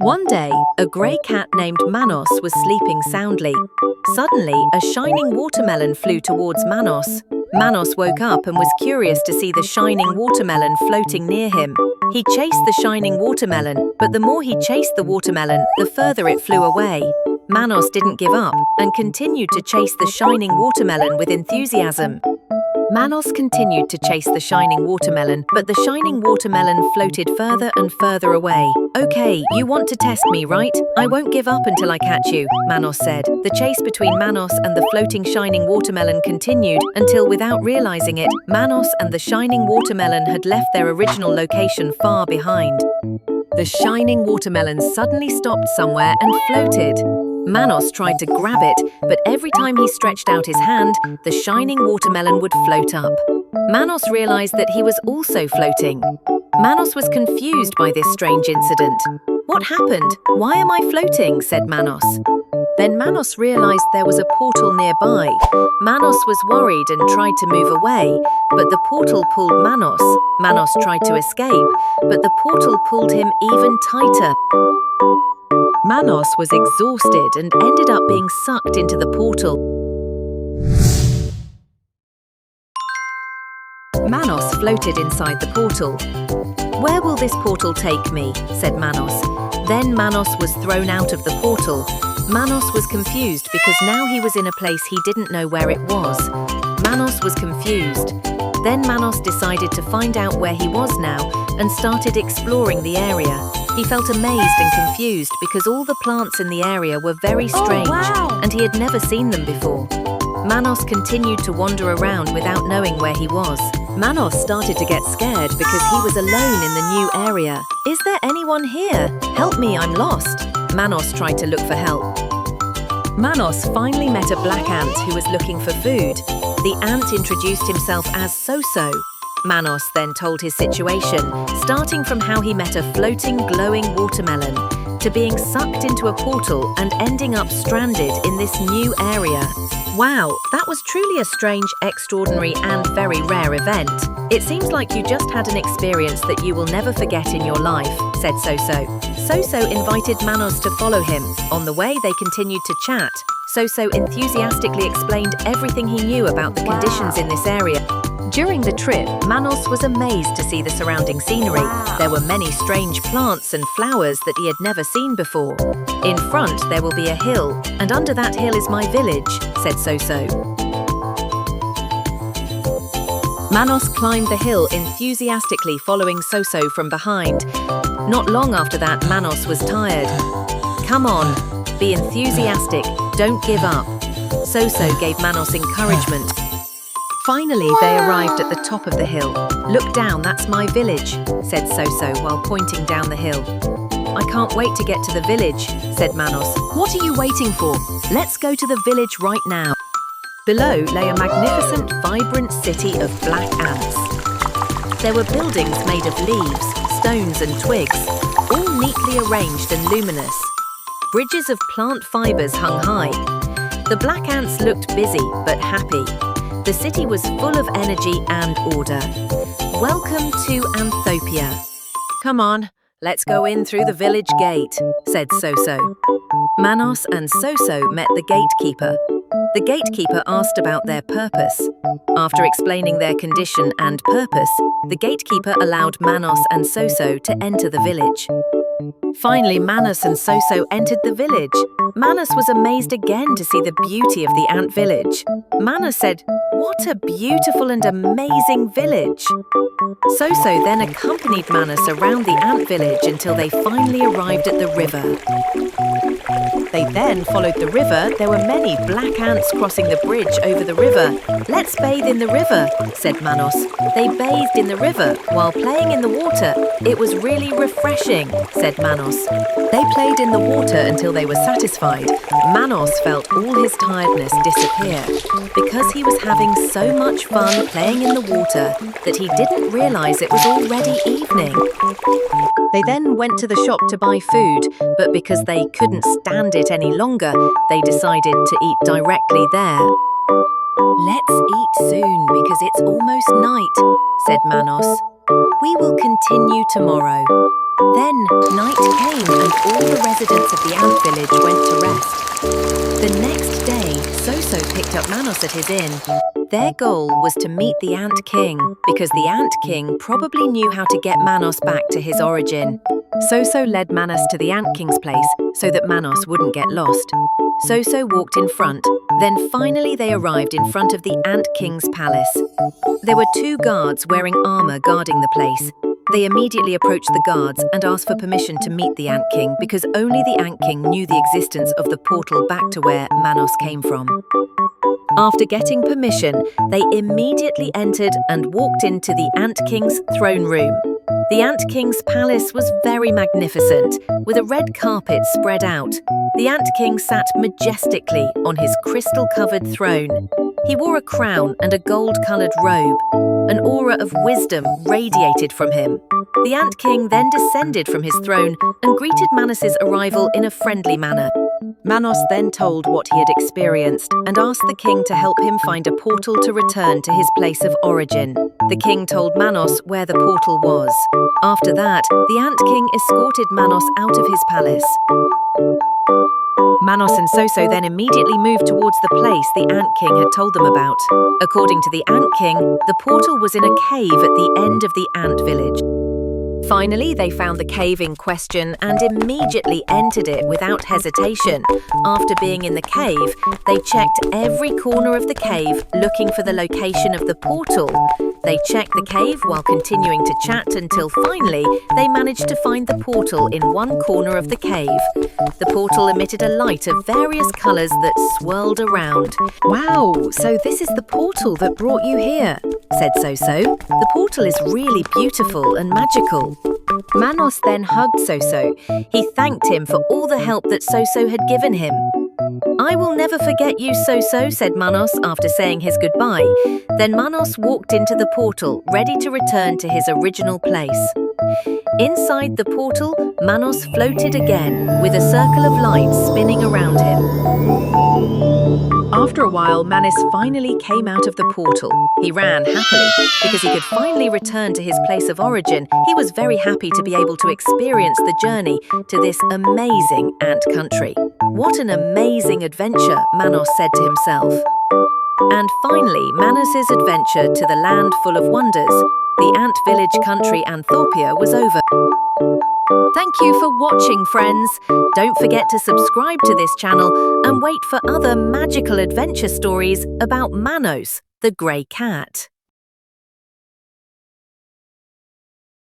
One day, a grey cat named Manos was sleeping soundly. Suddenly, a shining watermelon flew towards Manos. Manos woke up and was curious to see the shining watermelon floating near him. He chased the shining watermelon, but the more he chased the watermelon, the further it flew away. Manos didn't give up and continued to chase the shining watermelon with enthusiasm. Manos continued to chase the shining watermelon, but the shining watermelon floated further and further away. "Okay, you want to test me, right? I won't give up until I catch you," Manos said. The chase between Manos and the floating shining watermelon continued until, without realizing it, Manos and the shining watermelon had left their original location far behind. The shining watermelon suddenly stopped somewhere and floated. Manos tried to grab it, but every time he stretched out his hand, the shining watermelon would float up. Manos realized that he was also floating. Manos was confused by this strange incident. "What happened? Why am I floating?" said Manos. Then Manos realized there was a portal nearby. Manos was worried and tried to move away, but the portal pulled Manos. Manos tried to escape, but the portal pulled him even tighter. Manos was exhausted and ended up being sucked into the portal. Manos floated inside the portal. "Where will this portal take me?" said Manos. Then Manos was thrown out of the portal. Manos was confused because now he was in a place he didn't know where it was. Manos was confused. Then Manos decided to find out where he was now and started exploring the area. He felt amazed and confused because all the plants in the area were very strange, and he had never seen them before. Manos continued to wander around without knowing where he was. Manos started to get scared because he was alone in the new area. "Is there anyone here? Help me, I'm lost." Manos tried to look for help. Manos finally met a black ant who was looking for food. The ant introduced himself as Soso. Manos then told his situation, starting from how he met a floating, glowing watermelon, to being sucked into a portal and ending up stranded in this new area. "Wow, that was truly a strange, extraordinary and very rare event. It seems like you just had an experience that you will never forget in your life," said Soso. Soso invited Manos to follow him. On the way, they continued to chat. Soso enthusiastically explained everything he knew about the conditions in this area. During the trip, Manos was amazed to see the surrounding scenery. There were many strange plants and flowers that he had never seen before. "In front, there will be a hill, and under that hill is my village," said Soso. Manos climbed the hill enthusiastically, following Soso from behind. Not long after that, Manos was tired. "Come on, be enthusiastic, don't give up." Soso gave Manos encouragement. Finally, they arrived at the top of the hill. "Look down, that's my village," said Soso while pointing down the hill. "I can't wait to get to the village," said Manos. "What are you waiting for? Let's go to the village right now." Below lay a magnificent, vibrant city of black ants. There were buildings made of leaves, stones and twigs, all neatly arranged and luminous. Bridges of plant fibers hung high. The black ants looked busy but happy. The city was full of energy and order. "Welcome to Anthopia." "Come on, let's go in through the village gate," said Soso. Manos and Soso met the gatekeeper. The gatekeeper asked about their purpose. After explaining their condition and purpose, the gatekeeper allowed Manos and Soso to enter the village. Finally, Manos and Soso entered the village. Manos was amazed again to see the beauty of the ant village. Manos said, "What a beautiful and amazing village." Soso then accompanied Manos around the ant village until they finally arrived at the river. They then followed the river. There were many black ants crossing the bridge over the river. "Let's bathe in the river," said Manos. They bathed in the river while playing in the water. "It was really refreshing," said Manos. They played in the water until they were satisfied. Manos felt all his tiredness disappear because he was having so much fun playing in the water that he didn't realize it was already evening. They then went to the shop to buy food, but because they couldn't stand it any longer, they decided to eat directly there. "Let's eat soon because it's almost night," said Manos. "We will continue tomorrow." Then night came and all the residents of the ant village went to rest. The next day, Soso picked up Manos at his inn. Their goal was to meet the Ant King, because the Ant King probably knew how to get Manos back to his origin. Soso led Manos to the Ant King's place so that Manos wouldn't get lost. Soso walked in front, then finally they arrived in front of the Ant King's palace. There were 2 guards wearing armor guarding the place. They immediately approached the guards and asked for permission to meet the Ant King because only the Ant King knew the existence of the portal back to where Manos came from. After getting permission, they immediately entered and walked into the Ant King's throne room. The Ant King's palace was very magnificent, with a red carpet spread out. The Ant King sat majestically on his crystal-covered throne. He wore a crown and a gold-coloured robe. An aura of wisdom radiated from him. The Ant King then descended from his throne and greeted Manos's arrival in a friendly manner. Manos then told what he had experienced and asked the king to help him find a portal to return to his place of origin. The king told Manos where the portal was. After that, the Ant King escorted Manos out of his palace. Manos and Soso then immediately moved towards the place the Ant King had told them about. According to the Ant King, the portal was in a cave at the end of the ant village. Finally, they found the cave in question and immediately entered it without hesitation. After being in the cave, they checked every corner of the cave looking for the location of the portal. They checked the cave while continuing to chat until finally they managed to find the portal in one corner of the cave. The portal emitted a light of various colours that swirled around. "Wow, so this is the portal that brought you here," said Soso. "The portal is really beautiful and magical." Manos then hugged Soso. He thanked him for all the help that Soso had given him. "I will never forget you, Soso," said Manos after saying his goodbye. Then Manos walked into the portal, ready to return to his original place. Inside the portal, Manos floated again, with a circle of light spinning around him. After a while, Manos finally came out of the portal. He ran happily. Because he could finally return to his place of origin, he was very happy to be able to experience the journey to this amazing ant country. "What an amazing adventure," Manos said to himself. And finally, Manos's adventure to the land full of wonders, the ant village country Anthopia, was over. Thank you for watching, friends. Don't forget to subscribe to this channel and wait for other magical adventure stories about Manos, the grey cat.